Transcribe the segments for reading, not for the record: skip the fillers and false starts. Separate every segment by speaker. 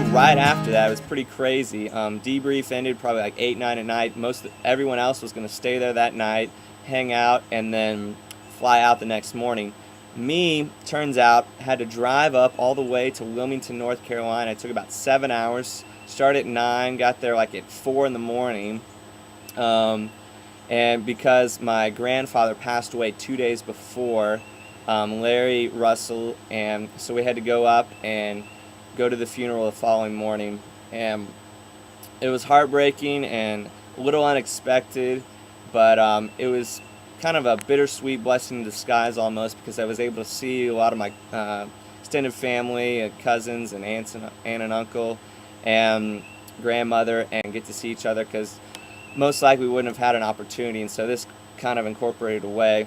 Speaker 1: then right after that, it was pretty crazy. Debrief ended probably like 8, 9 at night. Everyone else was going to stay there that night, hang out, and then fly out the next morning. Me, turns out, had to drive up all the way to Wilmington, North Carolina. It took about 7 hours. Started at 9, got there like at 4 in the morning. And because my grandfather passed away 2 days before, Larry Russell, and so we had to go up and go to the funeral the following morning. And it was heartbreaking and a little unexpected, but it was kind of a bittersweet blessing in disguise almost, because I was able to see a lot of my extended family, cousins and aunts and aunt and uncle and grandmother, and get to see each other, because most likely we wouldn't have had an opportunity, and so this kind of incorporated away.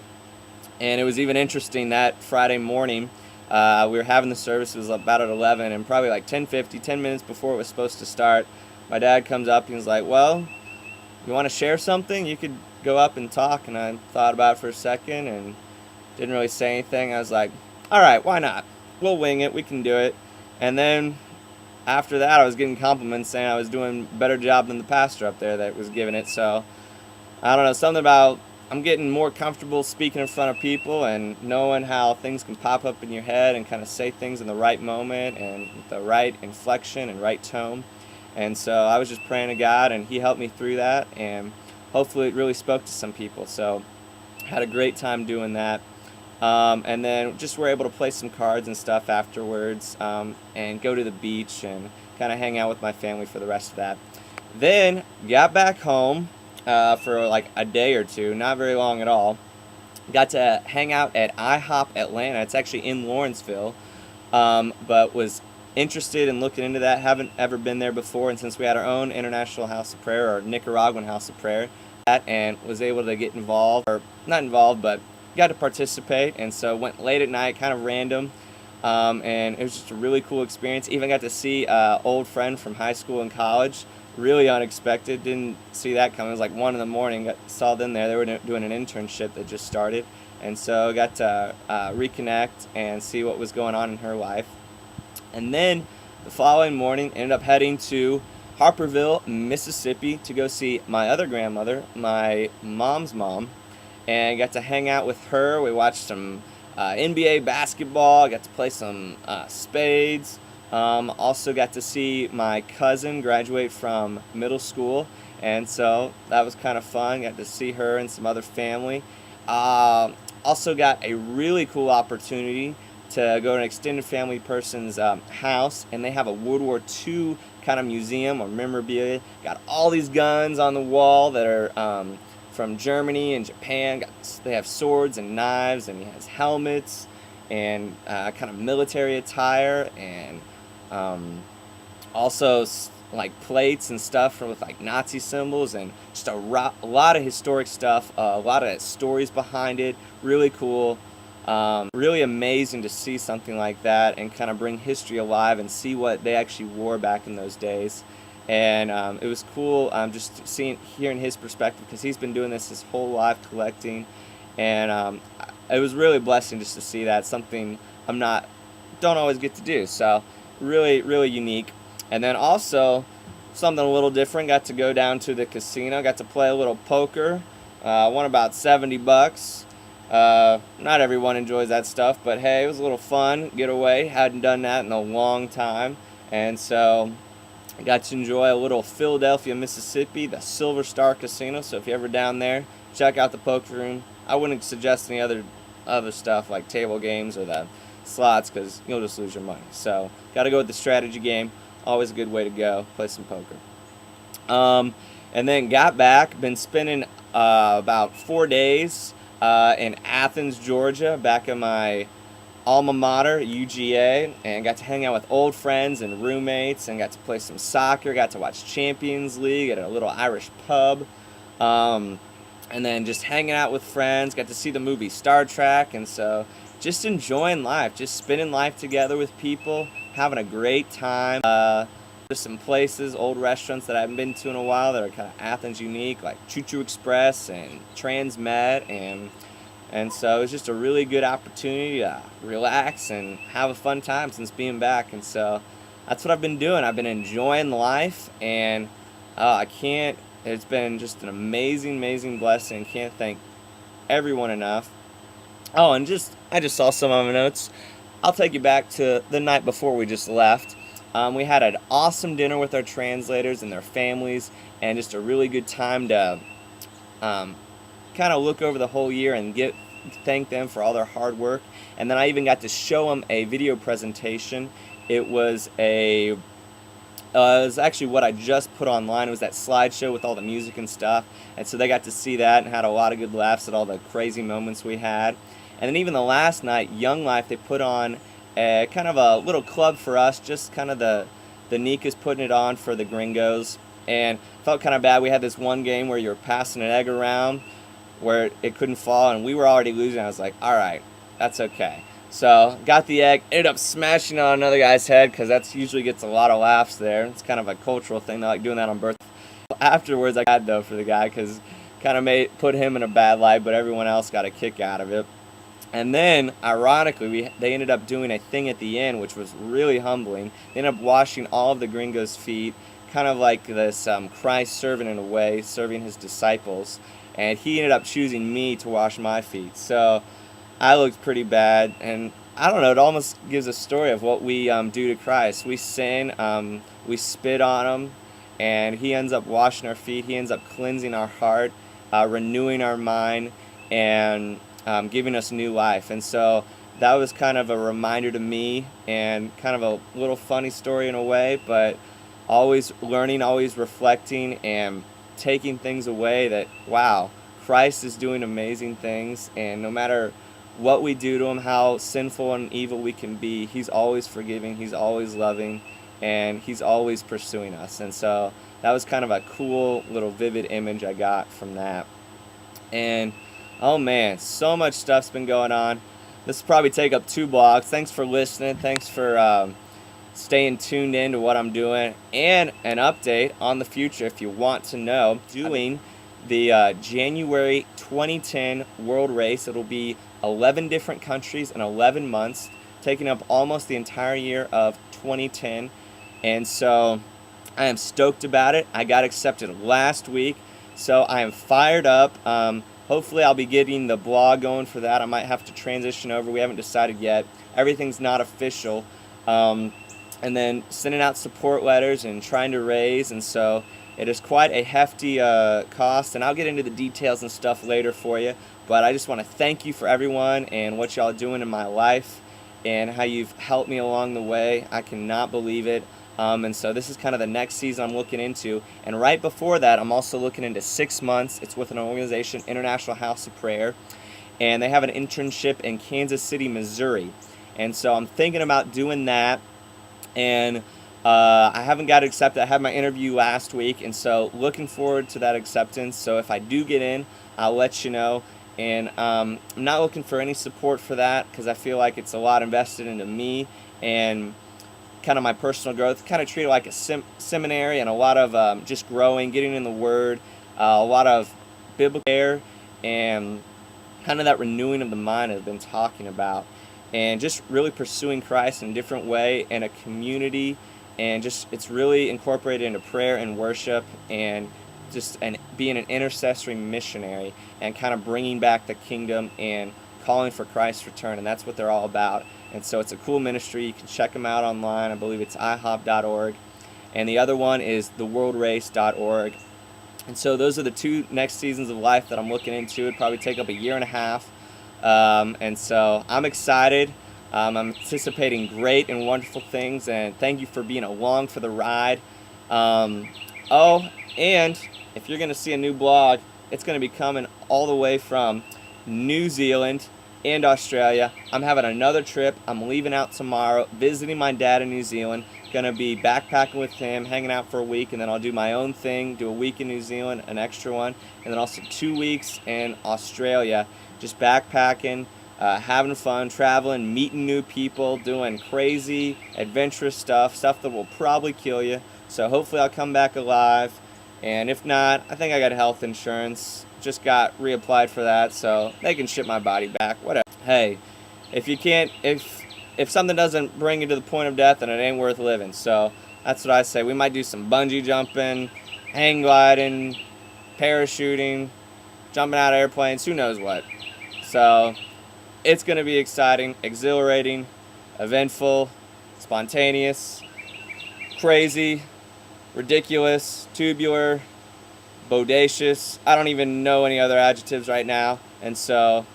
Speaker 1: And it was even interesting that Friday morning, we were having the service. It was about at 11, and probably like 10:50, 10 minutes before it was supposed to start, my dad comes up and he's like, well, you want to share something? You could go up and talk. And I thought about it for a second and didn't really say anything. I was like, all right, why not? We'll wing it. We can do it. And then after that, I was getting compliments saying I was doing a better job than the pastor up there that was giving it. So I don't know, something about I'm getting more comfortable speaking in front of people and knowing how things can pop up in your head and kind of say things in the right moment and with the right inflection and right tone. And so I was just praying to God, and He helped me through that, and hopefully it really spoke to some people. So had a great time doing that. And then just were able to play some cards and stuff afterwards, and go to the beach and kind of hang out with my family for the rest of that. Then got back home for like a day or two, not very long at all. Got to hang out at IHOP Atlanta. It's actually in Lawrenceville, but was interested in looking into that. Haven't ever been there before, and since we had our own International House of Prayer, or Nicaraguan House of Prayer, and was able to get involved, or not involved, but got to participate. And so went late at night, kind of random, and it was just a really cool experience. Even got to see an old friend from high school and college. Really unexpected. Didn't see that coming. It was like 1 in the morning. Saw them there. They were doing an internship that just started, and so got to reconnect and see what was going on in her life. And then the following morning, ended up heading to Harperville, Mississippi, to go see my other grandmother, my mom's mom, and got to hang out with her. We watched some NBA basketball. Got to play some spades. Also got to see my cousin graduate from middle school, and so that was kind of fun. Got to see her and some other family. Also got a really cool opportunity to go to an extended family person's house, and they have a World War II kind of museum or memorabilia. Got all these guns on the wall that are from Germany and Japan. They have swords and knives, and he has helmets and kind of military attire, and also like plates and stuff with like Nazi symbols, and just a lot of historic stuff, a lot of stories behind it. Really cool. Really amazing to see something like that and kind of bring history alive and see what they actually wore back in those days. And it was cool just hearing his perspective, because he's been doing this his whole life, collecting, and it was really a blessing just to see that, something don't always get to do. So really, really unique. And then also something a little different, got to go down to the casino, got to play a little poker, won about $70. Not everyone enjoys that stuff, but hey, it was a little fun, get away. Hadn't done that in a long time, and so I got to enjoy a little Philadelphia, Mississippi, the Silver Star Casino. So if you're ever down there, check out the poker room. I wouldn't suggest any other stuff like table games or the slots, because you'll just lose your money. So got to go with the strategy game. Always a good way to go, play some poker. And then got back, been spending about 4 days in Athens, Georgia, back in my alma mater, UGA, and got to hang out with old friends and roommates, and got to play some soccer, got to watch Champions League at a little Irish pub, and then just hanging out with friends, got to see the movie Star Trek, and so just enjoying life, just spending life together with people, having a great time. There's some places, old restaurants that I haven't been to in a while that are kind of Athens unique, like Choo Choo Express and Transmet, and so it was just a really good opportunity to relax and have a fun time since being back. And so that's what I've been doing. I've been enjoying life, and I can't. It's been just an amazing, amazing blessing. Can't thank everyone enough. Oh, and I just saw some of my notes. I'll take you back to the night before we just left. We had an awesome dinner with our translators and their families, and just a really good time to kind of look over the whole year and thank them for all their hard work. And then I even got to show them a video presentation. It was actually what I just put online. It was that slideshow with all the music and stuff. And so they got to see that and had a lot of good laughs at all the crazy moments we had. And then even the last night, Young Life, they put on a kind of a little club for us, just kind of the Nikas putting it on for the gringos. And felt kind of bad. We had this one game where you were passing an egg around where it couldn't fall, and we were already losing. I was like, all right, that's okay. So got the egg, ended up smashing on another guy's head, because that's usually gets a lot of laughs there. It's kind of a cultural thing. They like doing that on birthday. Afterwards, I got though for the guy, because kind of put him in a bad light, but everyone else got a kick out of it. And then, ironically, they ended up doing a thing at the end, which was really humbling. They ended up washing all of the gringos' feet, kind of like this Christ servant in a way, serving his disciples. And he ended up choosing me to wash my feet. So I looked pretty bad, and I don't know, it almost gives a story of what we do to Christ. We sin, we spit on him, and he ends up washing our feet. He ends up cleansing our heart, renewing our mind, and giving us new life. And so that was kind of a reminder to me, and kind of a little funny story in a way, but always learning, always reflecting, and taking things away that, wow, Christ is doing amazing things, and no matter what we do to him, how sinful and evil we can be, he's always forgiving, he's always loving, and he's always pursuing us. And so that was kind of a cool little vivid image I got from that. And oh man, so much stuff's been going on. This will probably take up 2 blogs. Thanks for listening. Thanks for staying tuned in to what I'm doing, and an update on the future if you want to know. Doing the January 2010 World Race. It'll be 11 different countries in 11 months, taking up almost the entire year of 2010. And so I am stoked about it. I got accepted last week, so I am fired up. Hopefully I'll be getting the blog going for that. I might have to transition over. We haven't decided yet. Everything's not official. And then sending out support letters and trying to raise, and so it is quite a hefty cost, and I'll get into the details and stuff later for you. But I just want to thank you for everyone and what y'all are doing in my life and how you've helped me along the way. I cannot believe it. And so this is kind of the next season I'm looking into. And right before that, I'm also looking into 6 months. It's with an organization, International House of Prayer, and they have an internship in Kansas City, Missouri. And so I'm thinking about doing that. And I haven't got accepted. I had my interview last week, and so looking forward to that acceptance. So if I do get in, I'll let you know. And I'm not looking for any support for that, because I feel like it's a lot invested into me and kind of my personal growth. Kind of treat it like a seminary, and a lot of just growing, getting in the Word, a lot of biblical care, and kind of that renewing of the mind I've been talking about. And just really pursuing Christ in a different way, and a community, and just it's really incorporated into prayer and worship, and being an intercessory missionary, and kind of bringing back the kingdom and calling for Christ's return. And that's what they're all about. And so it's a cool ministry. You can check them out online. I believe it's ihop.org. And the other one is theworldrace.org. And so those are the 2 next seasons of life that I'm looking into. It'd probably take up a year and a half. And so I'm excited. I'm anticipating great and wonderful things, and thank you for being along for the ride. And if you're going to see a new blog, it's going to be coming all the way from New Zealand and Australia. I'm having another trip. I'm leaving out tomorrow, visiting my dad in New Zealand. Going to be backpacking with him, hanging out for a week, and then I'll do my own thing, do a week in New Zealand, an extra one, and then also 2 weeks in Australia. Just backpacking, having fun, traveling, meeting new people, doing crazy, adventurous stuff that will probably kill you. So hopefully I'll come back alive. And if not, I think I got health insurance. Just got reapplied for that, so they can ship my body back, whatever. Hey, if if something doesn't bring you to the point of death, then it ain't worth living. So that's what I say. We might do some bungee jumping, hang gliding, parachuting, jumping out of airplanes, who knows what. So it's going to be exciting, exhilarating, eventful, spontaneous, crazy, ridiculous, tubular, bodacious. I don't even know any other adjectives right now. And so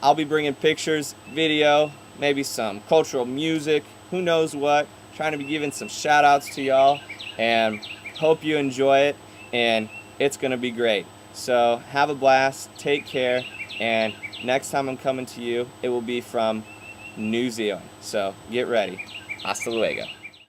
Speaker 1: I'll be bringing pictures, video, maybe some cultural music, who knows what. Trying to be giving some shout outs to y'all, and hope you enjoy it, and it's going to be great. So have a blast, take care, and next time I'm coming to you, it will be from New Zealand. So get ready. Hasta luego.